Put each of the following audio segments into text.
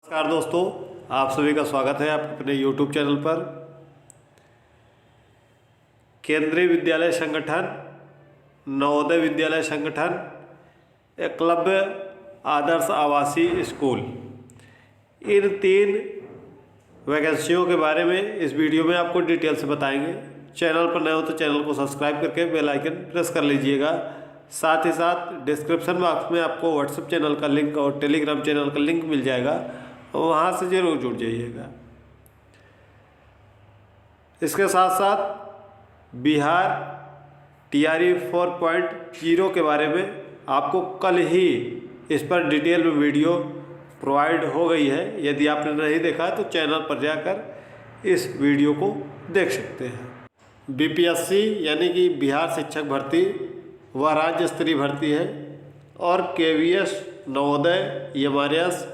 नमस्कार दोस्तों, आप सभी का स्वागत है आपके अपने YouTube चैनल पर। केंद्रीय विद्यालय संगठन, नवोदय विद्यालय संगठन, एकलव्य आदर्श आवासीय स्कूल, इन 3 वैकेंसियों के बारे में इस वीडियो में आपको डिटेल से बताएंगे। चैनल पर नए हो तो चैनल को सब्सक्राइब करके बेल आइकन प्रेस कर लीजिएगा। साथ ही साथ डिस्क्रिप्शन बॉक्स में आपको व्हाट्सएप चैनल का लिंक और टेलीग्राम चैनल का लिंक मिल जाएगा, वहाँ से ज़रूर जुड़ जाइएगा। इसके साथ साथ बिहार TRE 4.0 के बारे में आपको कल ही इस पर डिटेल में वीडियो प्रोवाइड हो गई है। यदि आपने नहीं देखा है तो चैनल पर जाकर इस वीडियो को देख सकते हैं। BPSC यानी कि बिहार शिक्षक भर्ती वह राज्य स्तरीय भर्ती है और KVS नवोदय MRS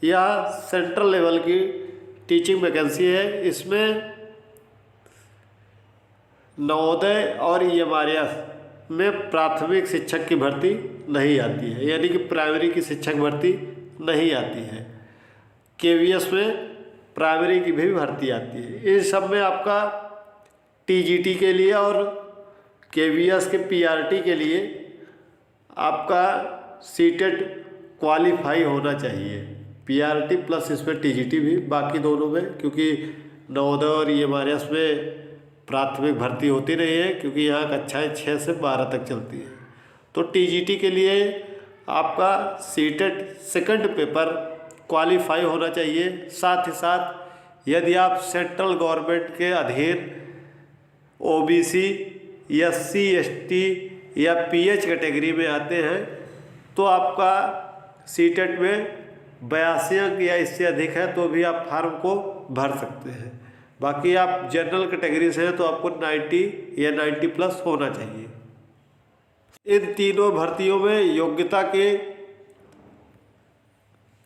यह सेंट्रल लेवल की टीचिंग वैकेंसी है। इसमें नवोदय और MRS में प्राथमिक शिक्षक की भर्ती नहीं आती है, यानी कि प्राइमरी की शिक्षक भर्ती नहीं आती है। KVS में प्राइमरी की भी भर्ती आती है। इन सब में आपका TGT के लिए और KVS के PRT के लिए आपका सीटेट क्वालिफाई होना चाहिए। PRT प्लस इसमें TGT भी, बाकी दोनों में, क्योंकि नवोदय और MRS में प्राथमिक भर्ती होती नहीं है, क्योंकि यहाँ कक्षाएँ 6 से 12 तक चलती हैं। तो TGT के लिए आपका सीटेट सेकंड पेपर क्वालिफाई होना चाहिए। साथ ही साथ यदि आप सेंट्रल गवर्नमेंट के अधीन OBC, SC, ST या PH कैटेगरी में आते हैं तो आपका सीटेट में 82 अंक या इससे अधिक है तो भी आप फार्म को भर सकते हैं। बाकी आप जनरल कैटेगरी से हैं तो आपको 90 या 90 प्लस होना चाहिए। इन तीनों भर्तियों में योग्यता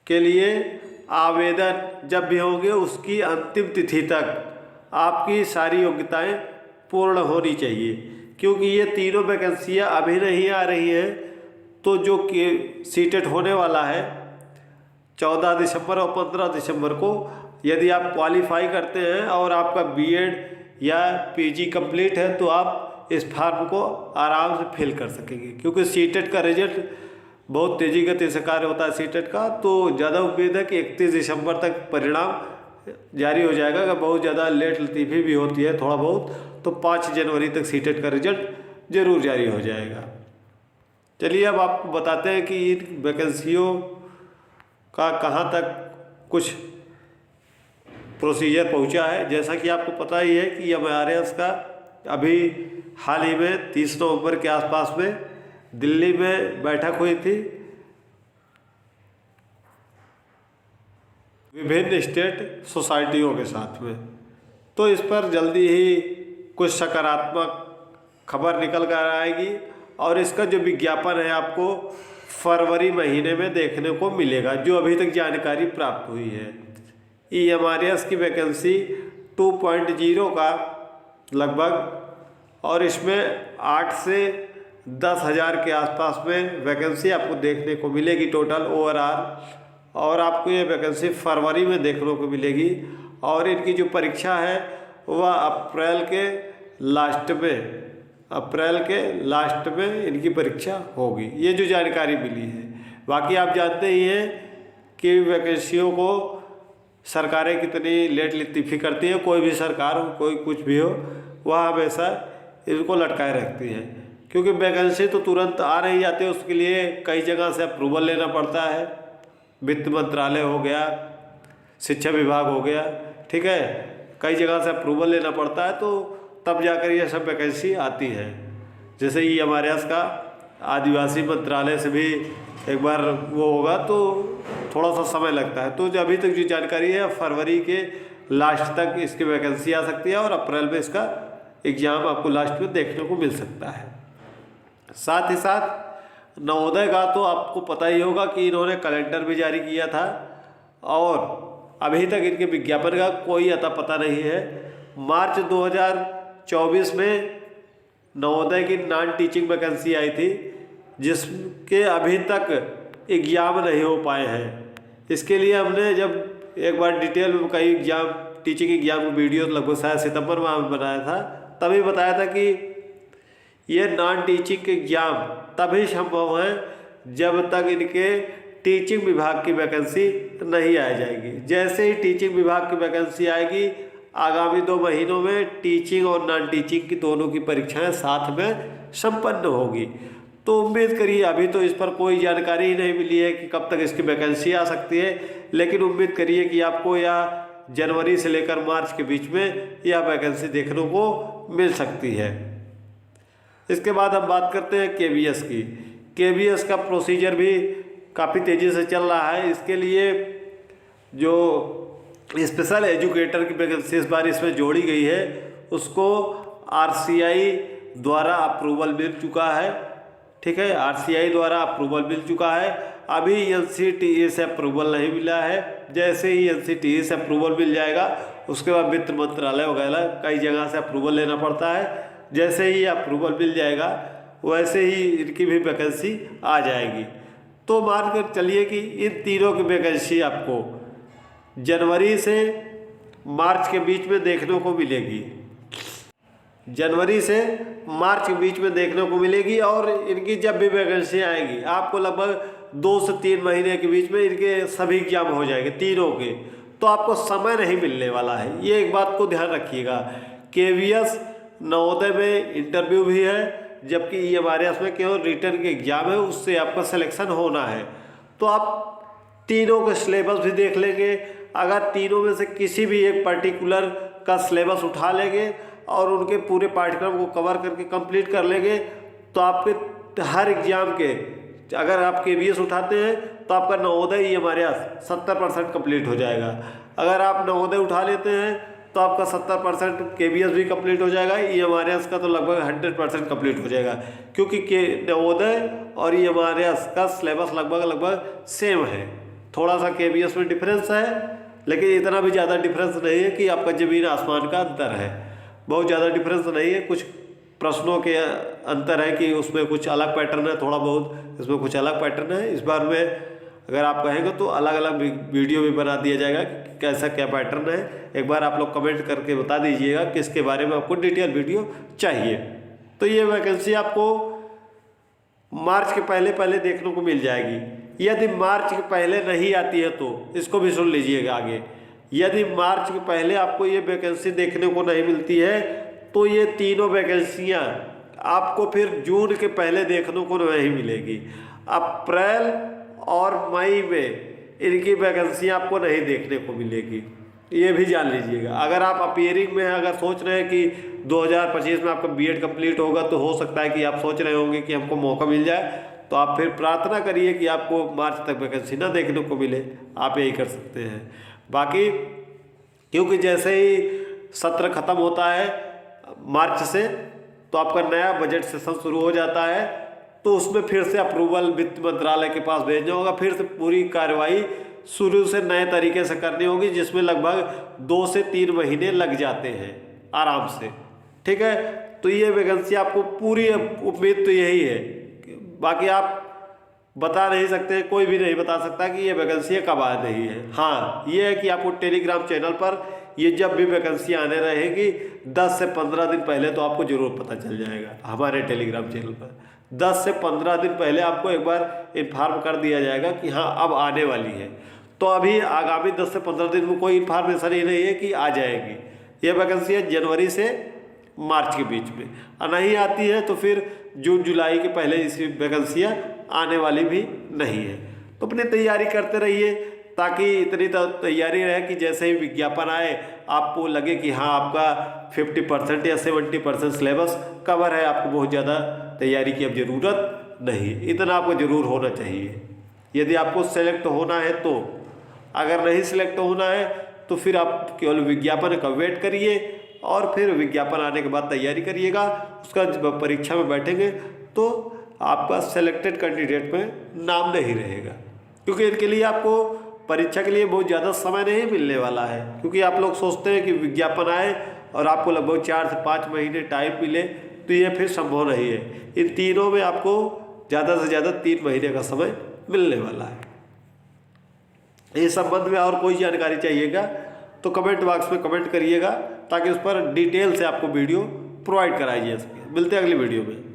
के लिए आवेदन जब भी होंगे उसकी अंतिम तिथि तक आपकी सारी योग्यताएं पूर्ण होनी चाहिए, क्योंकि ये तीनों वैकेंसियाँ अभी नहीं आ रही हैं। तो जो कि सीटेट होने वाला है 14 दिसंबर और 15 दिसंबर को, यदि आप क्वालिफाई करते हैं और आपका BEd या PG कंप्लीट है तो आप इस फॉर्म को आराम से फिल कर सकेंगे, क्योंकि सीटेट का रिजल्ट बहुत तेज़ी गति से कार्य होता है सीटेट का। तो ज़्यादा उम्मीद है कि 31 दिसंबर तक परिणाम जारी हो जाएगा। अगर बहुत ज़्यादा लेट लतीफ़ी भी होती है थोड़ा बहुत तो 5 जनवरी तक सीटेट का रिजल्ट ज़रूर जारी हो जाएगा। चलिए अब आपको बताते हैं कि इन वैकेंसियों का कहाँ तक कुछ प्रोसीजर पहुँचा है। जैसा कि आपको पता ही है कि MRS का अभी हाल ही में 30 नवंबर के आसपास में दिल्ली में बैठक हुई थी विभिन्न स्टेट सोसाइटियों के साथ में। तो इस पर जल्दी ही कुछ सकारात्मक खबर निकल कर आएगी और इसका जो विज्ञापन है आपको फरवरी महीने में देखने को मिलेगा, जो अभी तक जानकारी प्राप्त हुई है। MRS की वैकेंसी 2.0 का लगभग, और इसमें 8 से 10 हज़ार के आसपास में वैकेंसी आपको देखने को मिलेगी टोटल ओवरऑल। और आपको ये वैकेंसी फरवरी में देखने को मिलेगी और इनकी जो परीक्षा है वह अप्रैल के लास्ट में इनकी परीक्षा होगी। ये जो जानकारी मिली है। बाकी आप जानते ही हैं कि वैकेंसियों को सरकारें कितनी लेट लतीफ़ी करती हैं। कोई भी सरकार हो, कोई कुछ भी हो, वह हमेशा इनको लटकाए रखती है, क्योंकि वैकेंसी तो तुरंत आ नहीं जाती। उसके लिए कई जगह से अप्रूवल लेना पड़ता है। वित्त मंत्रालय हो गया, शिक्षा विभाग हो गया, ठीक है, कई जगह से अप्रूवल लेना पड़ता है, तो तब जाकर ये सब वैकेंसी आती है। जैसे ही MRS का आदिवासी मंत्रालय से भी एक बार वो होगा तो थोड़ा सा समय लगता है। तो जो अभी तक जो जानकारी है फरवरी के लास्ट तक इसकी वैकेंसी आ सकती है और अप्रैल में इसका एग्ज़ाम आपको लास्ट में देखने को मिल सकता है। साथ ही साथ नवोदय का तो आपको पता ही होगा कि इन्होंने कैलेंडर भी जारी किया था और अभी तक इनके विज्ञापन का कोई अता पता नहीं है। मार्च 2024 में नवोदय की नॉन टीचिंग वैकेंसी आई थी, जिसके अभी तक एग्जाम नहीं हो पाए हैं। इसके लिए हमने जब एक बार डिटेल में कई एग्जाम टीचिंग एग्जाम की वीडियो लगभग शायद सितंबर माह में बनाया था, तभी बताया था कि ये नॉन टीचिंग एग्जाम तभी संभव है जब तक इनके टीचिंग विभाग की वैकेंसी नहीं आ जाएगी। जैसे ही टीचिंग विभाग की वैकेंसी आएगी, आगामी 2 महीनों में टीचिंग और नॉन टीचिंग की दोनों की परीक्षाएं साथ में संपन्न होगी। तो उम्मीद करिए, अभी तो इस पर कोई जानकारी ही नहीं मिली है कि कब तक इसकी वैकेंसी आ सकती है, लेकिन उम्मीद करिए कि आपको यह जनवरी से लेकर मार्च के बीच में यह वैकेंसी देखने को मिल सकती है। इसके बाद हम बात करते हैं KVS की। KVS का प्रोसीजर भी काफ़ी तेज़ी से चल रहा है। इसके लिए जो स्पेशल एजुकेटर की वैकेंसी इस बार इसमें जोड़ी गई है, उसको RCI द्वारा अप्रूवल मिल चुका है। ठीक है, RCI द्वारा अप्रूवल मिल चुका है। अभी NCTA से अप्रूवल नहीं मिला है। जैसे ही NCTA से अप्रूवल मिल जाएगा, उसके बाद वित्त मंत्रालय वगैरह कई जगह से अप्रूवल लेना पड़ता है। जैसे ही अप्रूवल मिल जाएगा, वैसे ही इनकी भी वैकेंसी आ जाएगी। तो मान कर चलिए कि इन तीनों की वैकेंसी आपको जनवरी से मार्च के बीच में देखने को मिलेगी। जनवरी से मार्च के बीच में देखने को मिलेगी, और इनकी जब भी वैकेंसी आएगी, आपको लगभग 2 से 3 महीने के बीच में इनके सभी एग्जाम हो जाएंगे तीनों के। तो आपको समय नहीं मिलने वाला है, ये एक बात को ध्यान रखिएगा। KVS नवोदय में इंटरव्यू भी है, जबकि EMRS में केवल रिटर्न के एग्जाम है, उससे आपका सिलेक्शन होना है। तो आप तीनों के सिलेबस भी देख लेंगे। अगर तीनों में से किसी भी एक पर्टिकुलर का सिलेबस उठा लेंगे और उनके पूरे पाठ्यक्रम को कवर करके कंप्लीट कर लेंगे, तो आपके हर एग्जाम के, अगर आप KVS उठाते हैं तो आपका नवोदय EMRS 70% कंप्लीट हो जाएगा। अगर आप नवोदय उठा लेते हैं तो आपका 70% KVS भी कंप्लीट हो जाएगा। EMRS का तो लगभग 100% कंप्लीट हो जाएगा, क्योंकि नवोदय और EMRS का सिलेबस लगभग सेम है। थोड़ा सा KVS में डिफरेंस है, लेकिन इतना भी ज़्यादा डिफरेंस नहीं है कि आपका ज़मीन आसमान का अंतर है। बहुत ज़्यादा डिफरेंस नहीं है। कुछ प्रश्नों के अंतर है कि उसमें कुछ अलग पैटर्न है, थोड़ा बहुत इसमें कुछ अलग पैटर्न है। इस बार में अगर आप कहेंगे तो अलग अलग वीडियो भी बना दिया जाएगा कि कैसा क्या पैटर्न है। एक बार आप लोग कमेंट करके बता दीजिएगा कि इसके बारे में आपको डिटेल वीडियो चाहिए। तो ये वैकेंसी आपको मार्च के पहले देखने को मिल जाएगी। यदि मार्च के पहले नहीं आती है तो इसको भी सुन लीजिएगा आगे। यदि मार्च के पहले आपको ये वैकेंसी देखने को नहीं मिलती है, तो ये तीनों वैकेंसियाँ आपको फिर जून के पहले देखने को नहीं मिलेगी। अप्रैल और मई में इनकी वैकेंसियाँ आपको नहीं देखने को मिलेगी, ये भी जान लीजिएगा। अगर आप अपीयरिंग में अगर सोच रहे हैं कि 2025 में आपका BEd कंप्लीट होगा, तो हो सकता है कि आप सोच रहे होंगे कि हमको मौका मिल जाए, तो आप फिर प्रार्थना करिए कि आपको मार्च तक वैकेंसी ना देखने को मिले। आप यही कर सकते हैं। बाकी क्योंकि जैसे ही सत्र खत्म होता है मार्च से, तो आपका नया बजट सेशन शुरू हो जाता है, तो उसमें फिर से अप्रूवल वित्त मंत्रालय के पास भेजना होगा। फिर से पूरी कार्रवाई शुरू से नए तरीके से करनी होगी, जिसमें लगभग 2 से 3 महीने लग जाते हैं आराम से। ठीक है, तो ये वैकेंसी आपको पूरी उम्मीद तो यही है। बाकी आप बता नहीं सकते, कोई भी नहीं बता सकता कि ये वैकेंसी कब आ रही है। हाँ, ये है कि आपको टेलीग्राम चैनल पर ये जब भी वैकेंसी आने रहेगी 10 से 15 दिन पहले तो आपको ज़रूर पता चल जाएगा। हमारे टेलीग्राम चैनल पर 10 से 15 दिन पहले आपको एक बार इन्फॉर्म कर दिया जाएगा कि हाँ अब आने वाली है। तो अभी आगामी 10 से 15 दिन में कोई इन्फॉर्मेशन ही नहीं है कि आ जाएगी। ये वैकेंसी है जनवरी से मार्च के बीच में, और नहीं आती है तो फिर जून जुलाई के पहले इसकी वैकेंसियाँ आने वाली भी नहीं है। तो अपनी तैयारी करते रहिए, ताकि इतनी तैयारी रहे कि जैसे ही विज्ञापन आए आपको लगे कि हाँ आपका 50% या 70% सिलेबस कवर है, आपको बहुत ज़्यादा तैयारी की अब ज़रूरत नहीं। इतना आपको ज़रूर होना चाहिए यदि आपको सेलेक्ट होना है तो। अगर नहीं सिलेक्ट होना है तो फिर आप केवल विज्ञापन का वेट करिए, और फिर विज्ञापन आने के बाद तैयारी करिएगा। उसका जब परीक्षा में बैठेंगे तो आपका सेलेक्टेड कैंडिडेट में नाम नहीं रहेगा, क्योंकि इनके लिए आपको परीक्षा के लिए बहुत ज़्यादा समय नहीं मिलने वाला है। क्योंकि आप लोग सोचते हैं कि विज्ञापन आए और आपको लगभग 4 से 5 महीने टाइम मिले, तो ये फिर संभव नहीं है। इन तीनों में आपको ज़्यादा से ज़्यादा 3 महीने का समय मिलने वाला है। इस संबंध में और कोई जानकारी चाहिएगा तो कमेंट बॉक्स में कमेंट करिएगा, ताकि उस पर डिटेल से आपको वीडियो प्रोवाइड कराई जा सके। मिलते हैं अगली वीडियो में।